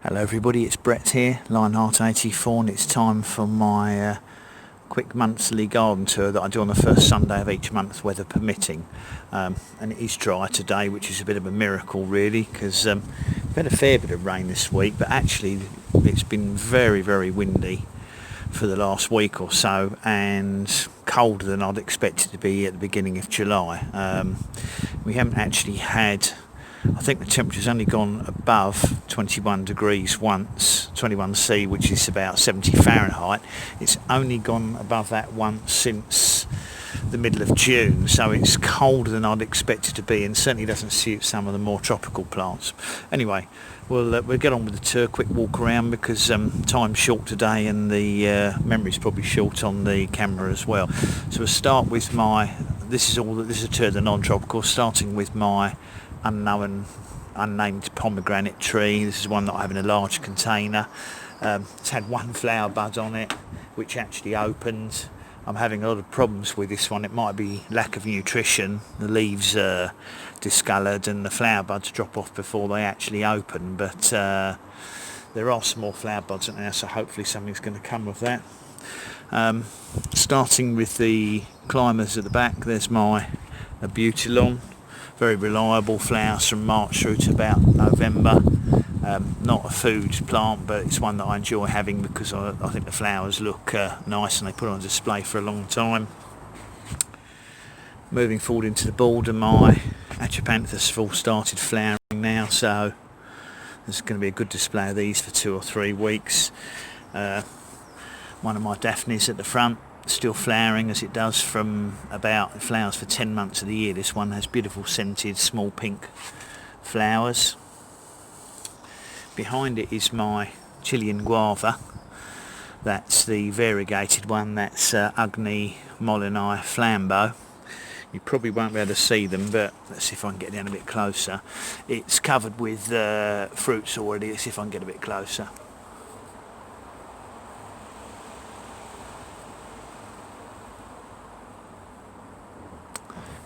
Hello everybody, it's Brett here, Lionheart84, and it's time for my quick monthly garden tour that I do on the first Sunday of each month, weather permitting. And it is dry today, which is a bit of a miracle really, because we've had a fair bit of rain this week, but actually it's been very windy for the last week or so, and colder than I'd expect it to be at the beginning of July. We haven't actually had, I think the temperature's only gone above 21 degrees once, 21°C, which is about 70 Fahrenheit. It's only gone above that once since the middle of June, so it's colder than I'd expect it to be, and certainly doesn't suit some of the more tropical plants. Anyway, we'll get on with the tour, quick walk around, because time's short today and the memory's probably short on the camera as well. So we'll start with this is a tour of the non-tropical, starting with my unnamed pomegranate tree. This is one that I have in a large container. It's had one flower bud on it which actually opened. I'm having a lot of problems with this one. It might be lack of nutrition. The leaves are discoloured and the flower buds drop off before they actually open, but there are small flower buds in there, so hopefully something's going to come of that. Starting with the climbers at the back, there's my Abutilon. Very reliable, flowers from March through to about November. Not a food plant, but it's one that I enjoy having because I think the flowers look nice and they put on display for a long time. Moving forward into the border, my Achapanthus have all started flowering now, so there's going to be a good display of these for 2 or 3 weeks. One of my Daphnes at the front, still flowering as it does from about, it flowers for 10 months of the year. This one has beautiful scented small pink flowers. Behind it is my Chilean guava. That's the variegated one. That's Ugni Molini Flambeau. You probably won't be able to see them, but let's see if I can get down a bit closer. It's covered with fruits already. Let's see if I can get a bit closer.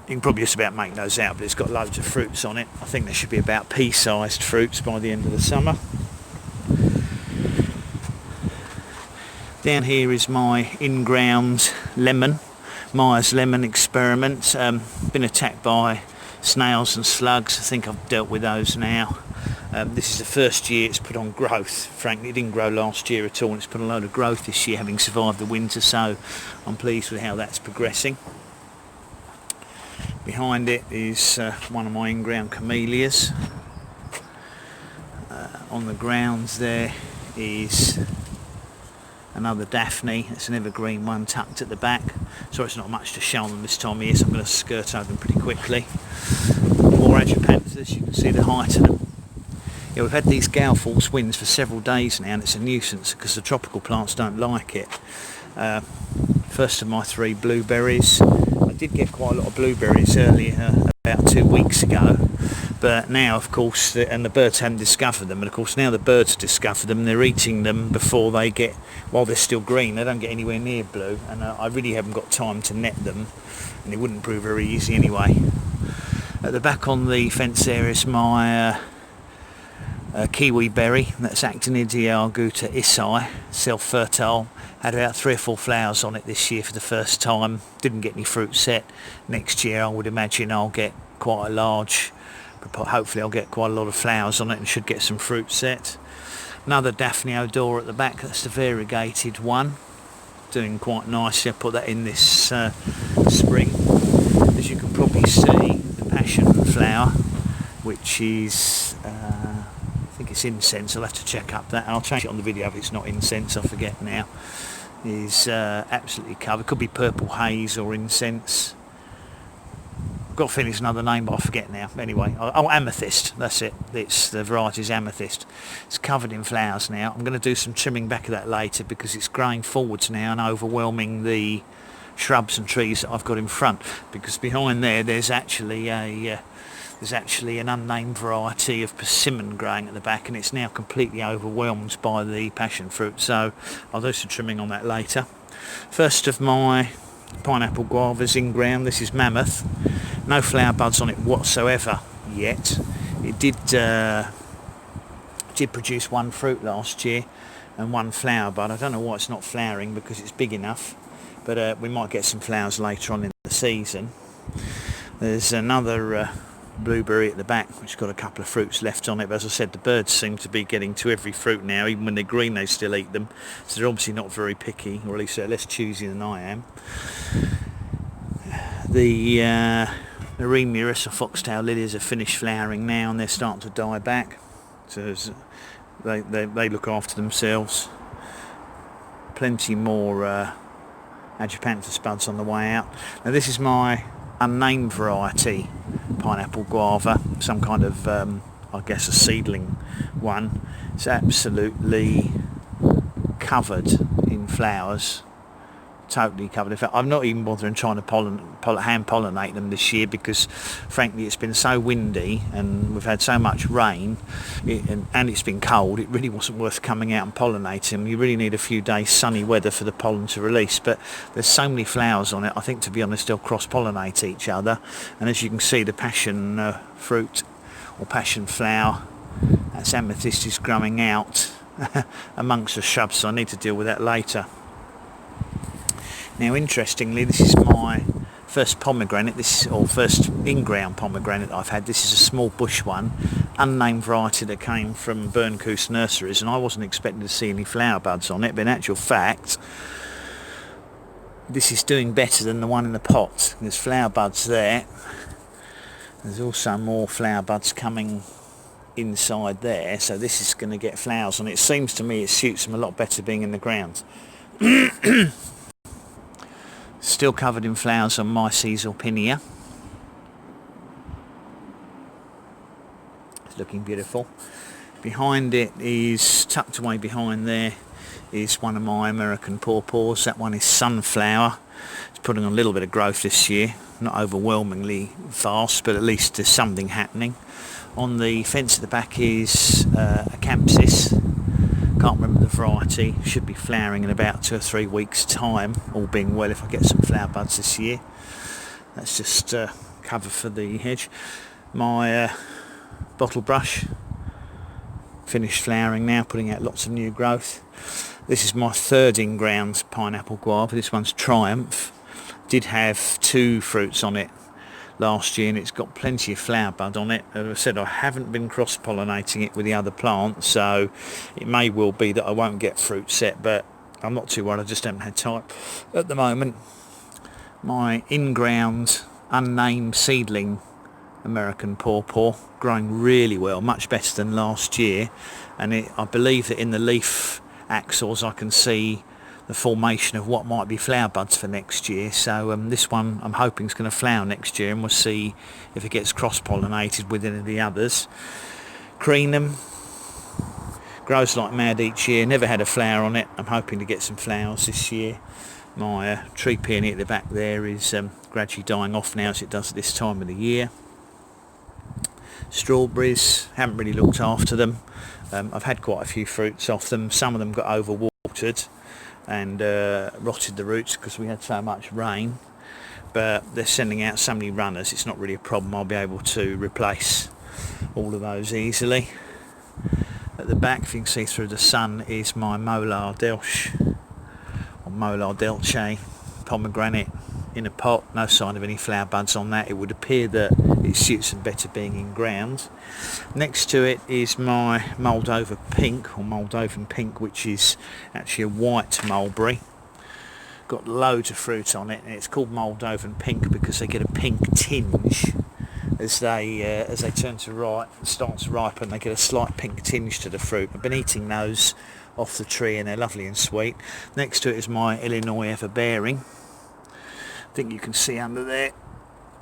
You can probably just about make those out, but it's got loads of fruits on it. I think there should be about pea-sized fruits by the end of the summer. Down here is my in-ground lemon, Myers lemon experiment. Been attacked by snails and slugs. I think I've dealt with those now. This is the first year it's put on growth. Frankly, it didn't grow last year at all, and it's put a load of growth this year, having survived the winter, so I'm pleased with how that's progressing. Behind it is one of my in-ground camellias. On the grounds there is another Daphne. It's an evergreen one tucked at the back. Sorry, it's not much to show them this time of year, so I'm going to skirt over them pretty quickly. More Achapanthus, you can see the height of them. Yeah, we've had these gale force winds for several days now, and it's a nuisance because the tropical plants don't like it. First of my 3 blueberries. I did get quite a lot of blueberries earlier, about 2 weeks ago, but now of course, and the birds hadn't discovered them, and of course now the birds have discovered them, they're eating them before they get, while they're still green, they don't get anywhere near blue, and I really haven't got time to net them, and it wouldn't prove very easy anyway. At the back on the fence there is my kiwi berry, that's Actinidia arguta isai, self-fertile. Had about 3 or 4 flowers on it this year for the first time. Didn't get any fruit set. Next year I would imagine I'll get quite a large, hopefully I'll get quite a lot of flowers on it and should get some fruit set. Another Daphne odora at the back, that's the variegated one. Doing quite nicely. I put that in this spring. As you can probably see, the passion flower, which is I think it's incense. I'll have to check up that. I'll change it on the video if it's not incense, I forget now. Is absolutely covered. Could be purple haze or incense. I've got a feeling it's another name, but I forget now. Anyway, oh, amethyst, that's it. It's the variety's amethyst. It's covered in flowers now. I'm going to do some trimming back of that later because it's growing forwards now and overwhelming the shrubs and trees that I've got in front. Because behind there's actually an unnamed variety of persimmon growing at the back, and it's now completely overwhelmed by the passion fruit, so I'll do some trimming on that later. First of my pineapple guavas in ground, this is Mammoth. No flower buds on it whatsoever yet. It did did produce one fruit last year and one flower bud. I don't know why it's not flowering because it's big enough, but we might get some flowers later on in the season. There's another blueberry at the back which got a couple of fruits left on it, but as I said, the birds seem to be getting to every fruit now. Even when they're green they still eat them, so they're obviously not very picky, or at least they're less choosy than I am. The Mulberries or foxtail lilies have finished flowering now and they're starting to die back, so they look after themselves. Plenty more Agipanthus buds on the way out. Now this is my unnamed variety pineapple guava, some kind of I guess a seedling one. It's absolutely covered in flowers, totally covered in flowers. I'm not even bothering trying to hand pollinate them this year because frankly it's been so windy and we've had so much rain and it's been cold. It really wasn't worth coming out and pollinating them. You really need a few days sunny weather for the pollen to release, but there's so many flowers on it. I think, to be honest, they'll cross-pollinate each other, and as you can see, the passion fruit or passion flower, that's amethyst, is growing out amongst the shrubs, so I need to deal with that later. Now interestingly, this is my first pomegranate, first in-ground pomegranate that I've had. This is a small bush one, unnamed variety that came from Burncoose nurseries, and I wasn't expecting to see any flower buds on it, but in actual fact this is doing better than the one in the pot. There's flower buds there. There's also more flower buds coming inside there, so this is going to get flowers on it. It seems to me it suits them a lot better being in the ground. Still covered in flowers on my Caesalpinia. It's looking beautiful. Behind it is, tucked away behind there, is one of my American pawpaws. That one is sunflower. It's putting on a little bit of growth this year. Not overwhelmingly fast, but at least there's something happening. On the fence at the back is a campsis. Can't remember the variety. Should be flowering in about 2 or 3 weeks time, all being well, if I get some flower buds this year. That's just cover for the hedge. My bottle brush finished flowering now, putting out lots of new growth. This is my third in-ground pineapple guava. This one's Triumph. Did have 2 fruits on it last year and it's got plenty of flower bud on it. As I said, I haven't been cross-pollinating it with the other plants, so it may well be that I won't get fruit set, but I'm not too worried. I just haven't had time at the moment. My in-ground unnamed seedling American pawpaw, growing really well, much better than last year, and I believe that in the leaf axils I can see the formation of what might be flower buds for next year. So this one I'm hoping is going to flower next year, and we'll see if it gets cross-pollinated with any of the others. Crenum grows like mad each year, never had a flower on it. I'm hoping to get some flowers this year. My tree peony at the back there is gradually dying off now, as it does at this time of the year. Strawberries, haven't really looked after them. I've had quite a few fruits off them. Some of them got overwatered and rotted the roots because we had so much rain, but they're sending out so many runners, it's not really a problem. I'll be able to replace all of those easily. At the back, if you can see through the sun, is my Molar Delche or Molar Delche pomegranate in a pot. No sign of any flower buds on that. It would appear that it suits them better being in ground. Next to it is my Moldovan pink, which is actually a white mulberry. Got loads of fruit on it, and it's called Moldovan pink because they get a pink tinge as they turn to start to ripen. They get a slight pink tinge to the fruit. I've been eating those off the tree and they're lovely and sweet. Next to it is my Illinois Everbearing. I think you can see under there,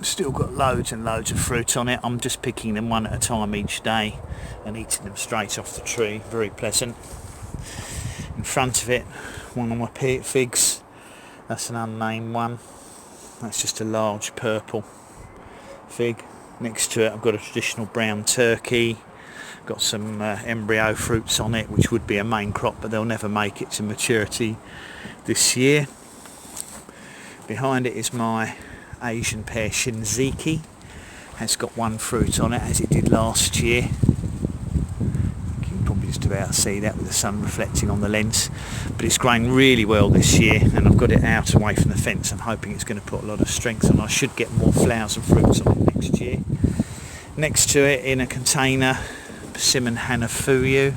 still got loads and loads of fruit on it. I'm just picking them one at a time each day and eating them straight off the tree. Very pleasant. In front of it, one of my figs. That's an unnamed one. That's just a large purple fig. Next to it I've got a traditional brown turkey. Got some embryo fruits on it, which would be a main crop, but they'll never make it to maturity this year. Behind it is my Asian pear Shinziki. Has got 1 fruit on it, as it did last year. You can probably just about see that with the sun reflecting on the lens, but it's growing really well this year, and I've got it out away from the fence. I'm hoping it's going to put a lot of strength on. I should get more flowers and fruits on it next year. Next to it in a container, persimmon hanafuyu,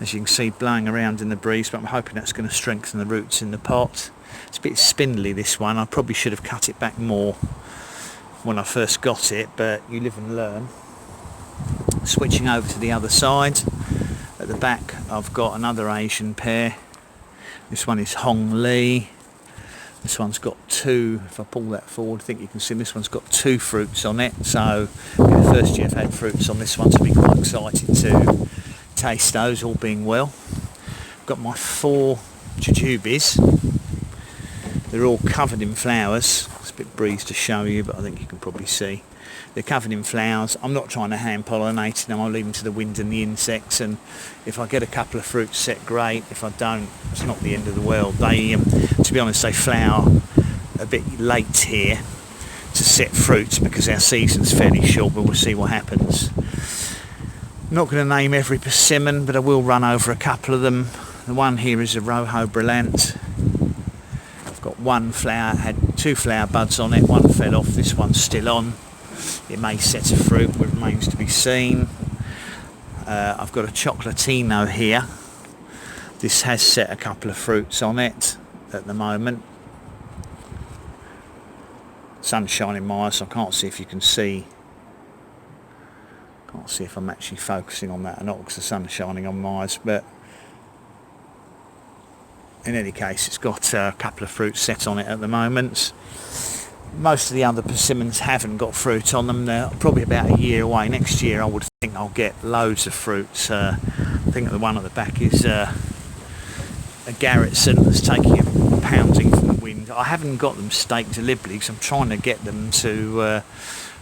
as you can see blowing around in the breeze, but I'm hoping that's going to strengthen the roots in the pot. It's a bit spindly, this one. I probably should have cut it back more when I first got it, but you live and learn. Switching over to the other side, at the back I've got another Asian pear. This one is Hong Li. This one's got two, if I pull that forward, I think you can see this one's got two fruits on it. So the first year I've had fruits on this one, so I'm quite excited to taste those, all being well. I've got my 4 jujubes. They're all covered in flowers. It's a bit breeze to show you, but I think you can probably see. They're covered in flowers. I'm not trying to hand pollinate them. I'll leave them to the wind and the insects, and if I get a couple of fruits set, great. If I don't, it's not the end of the world. They, to be honest, they flower a bit late here to set fruits because our season's fairly short, but we'll see what happens. I'm not going to name every persimmon, but I will run over a couple of them. The one here is a Rojo Brillant. I've got one flower, had 2 flower buds on it, one fell off, this one's still on. It may set a fruit, but remains to be seen. I've got a Chocolatino here. This has set a couple of fruits on it at the moment. Sun's shining my eyes, so I can't see if you can see. Can't see if I'm actually focusing on that or not because the sun's shining on my eyes, but in any case it's got a couple of fruits set on it at the moment. Most of the other persimmons haven't got fruit on them. They're probably about a year away. Next year I would think I'll get loads of fruits. I think the one at the back is a Garretson that's taking a pounding from the wind. I haven't got them staked deliberately because I'm trying to get them to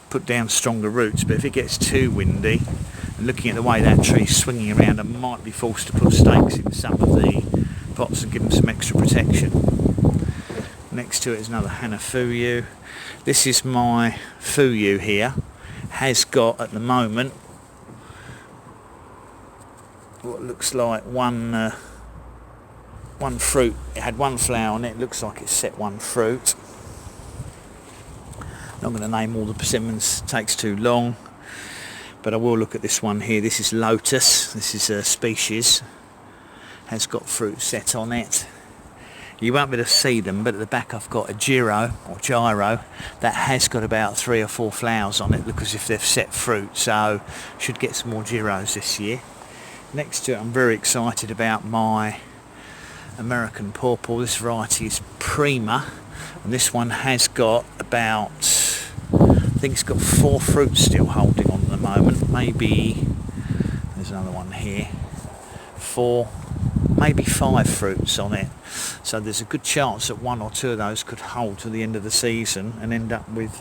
put down stronger roots, but if it gets too windy, and looking at the way that tree's swinging around, I might be forced to put stakes in some of the pots and give them some extra protection. Next to it is another Hanafuyu. This is my Fuyu here. Has got at the moment what looks like one fruit. It had 1 flower on it. It looks like it's set 1 fruit. Not going to name all the persimmons, takes too long, but I will look at this one here. This is Lotus. This is a species. Has got fruit set on it. You won't be able to see them, but at the back I've got a gyro that has got about 3 or 4 flowers on it. Look as if they've set fruit, so should get some more gyros this year. Next to it I'm very excited about my American pawpaw. This variety is Prima, and this one has got about, I think it's got 4 fruits still holding on at the moment. Maybe, there's another one here, 4, maybe 5 fruits on it. So there's a good chance that 1 or 2 of those could hold to the end of the season and end up with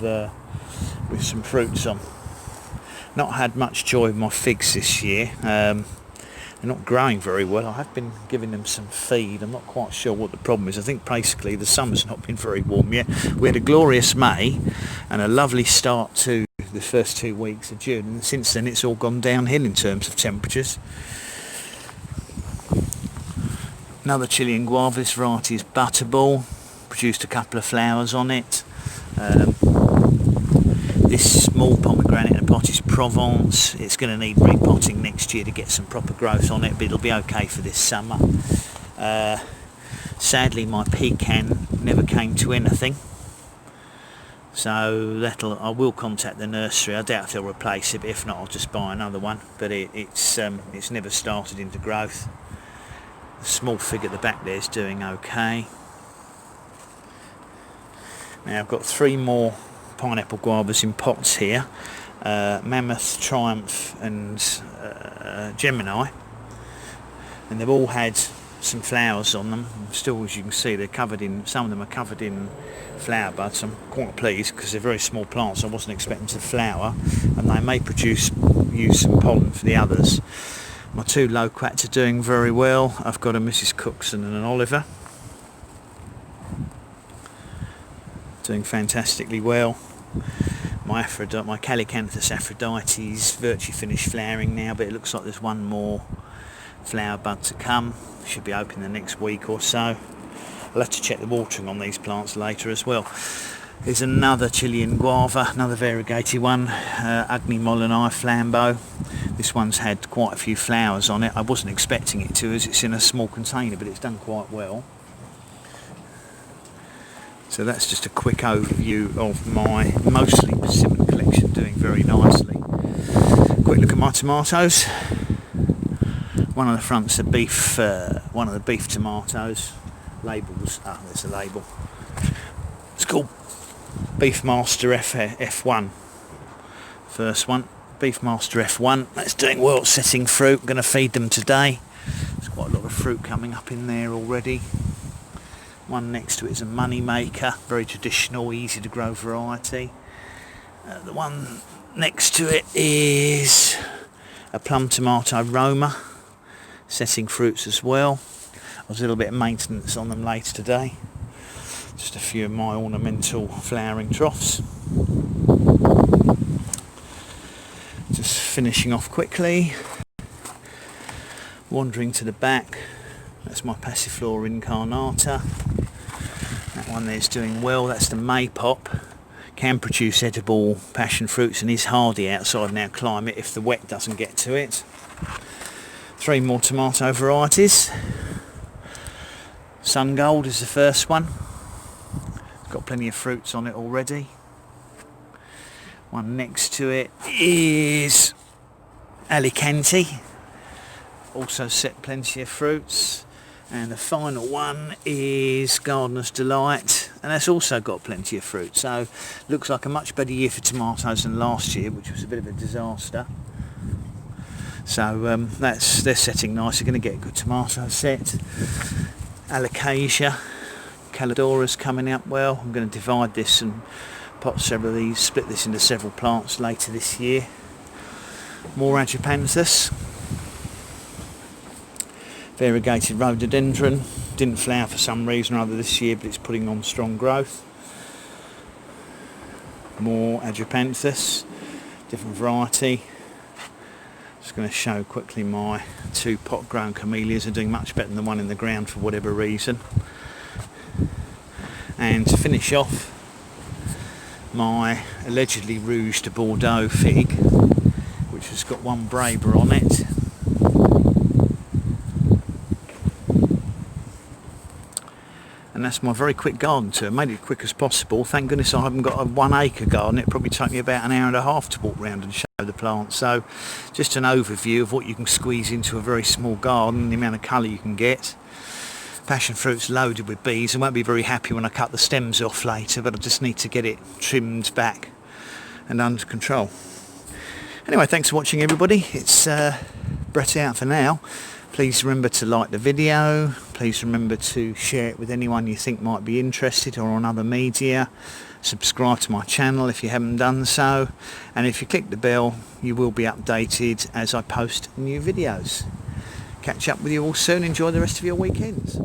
some fruits on. Not had much joy with my figs this year. They're not growing very well. I have been giving them some feed. I'm not quite sure what the problem is. I think basically the summer's not been very warm yet. We had a glorious May and a lovely start to the first 2 weeks of June, and since then it's all gone downhill in terms of temperatures. Another Chilean guava. This variety is Butterball. Produced a couple of flowers on it. This small pomegranate in a pot is Provence. It's going to need repotting next year to get some proper growth on it, but it'll be okay for this summer. Sadly my pecan never came to anything, so I will contact the nursery. I doubt they'll replace it, but if not I'll just buy another one. But it's never started into growth. The small fig at the back there is doing okay. Now I've got 3 more pineapple guavas in pots here, Mammoth, Triumph and Gemini, and they've all had some flowers on them. Still, as you can see, they're covered in, some of them are covered in flower buds. I'm quite pleased because they're very small plants. I wasn't expecting to flower, and they may use some pollen for the others. My 2 loquats are doing very well. I've got a Mrs. Cookson and an Oliver. Doing fantastically well. My Calicanthus Aphrodite is virtually finished flowering now, but it looks like there's one more flower bud to come. Should be open the next week or so. I'll have to check the watering on these plants later as well. There's another Chilean guava, another variegated one, Agni Molyneux Flambeau. This one's had quite a few flowers on it. I wasn't expecting it to, as it's in a small container, but it's done quite well. So that's just a quick overview of my mostly persimmon collection, doing very nicely. Quick look at my tomatoes. One on the front's a beef, one of the beef tomatoes. Labels, there's a label. It's called Beefmaster F1. First one, Beefmaster F1. That's doing well, setting fruit. Going to feed them today. There's quite a lot of fruit coming up in there already. One next to it is a money maker, very traditional, easy to grow variety. The one next to it is a plum tomato Roma, setting fruits as well. There's a little bit of maintenance on them later today. Just a few of my ornamental flowering troughs. Just finishing off quickly. Wandering to the back. That's my Passiflora incarnata. That one there's doing well. That's the Maypop. Can produce edible passion fruits and is hardy outside in our climate if the wet doesn't get to it. 3 more tomato varieties. Sun Gold is the first one. It's got plenty of fruits on it already. One next to it is Alicante. Also set plenty of fruits. And the final one is Gardener's Delight, and that's also got plenty of fruit. So looks like a much better year for tomatoes than last year, which was a bit of a disaster. So they're setting nice. You're going to get a good tomato set. Alocasia, Caladora's coming up well. I'm going to divide this and pot several of these, split this into several plants later this year. More Agipanthus. Variegated rhododendron, didn't flower for some reason or other this year, but it's putting on strong growth. More Agipanthus, different variety. Just going to show quickly my 2 pot grown camellias are doing much better than the one in the ground for whatever reason. And to finish off, my allegedly Rouge de Bordeaux fig, which has got 1 Braber on it. And that's my very quick garden tour. Made it as quick as possible. Thank goodness I haven't got a 1 acre garden. It probably took me about an hour and a half to walk around and show the plants. So just an overview of what you can squeeze into a very small garden, the amount of colour you can get. Passion fruit's loaded with bees. I won't be very happy when I cut the stems off later, but I just need to get it trimmed back and under control. Anyway, thanks for watching everybody. It's Brett out for now. Please remember to like the video. Please remember to share it with anyone you think might be interested or on other media. Subscribe to my channel if you haven't done so. And if you click the bell, you will be updated as I post new videos. Catch up with you all soon. Enjoy the rest of your weekends.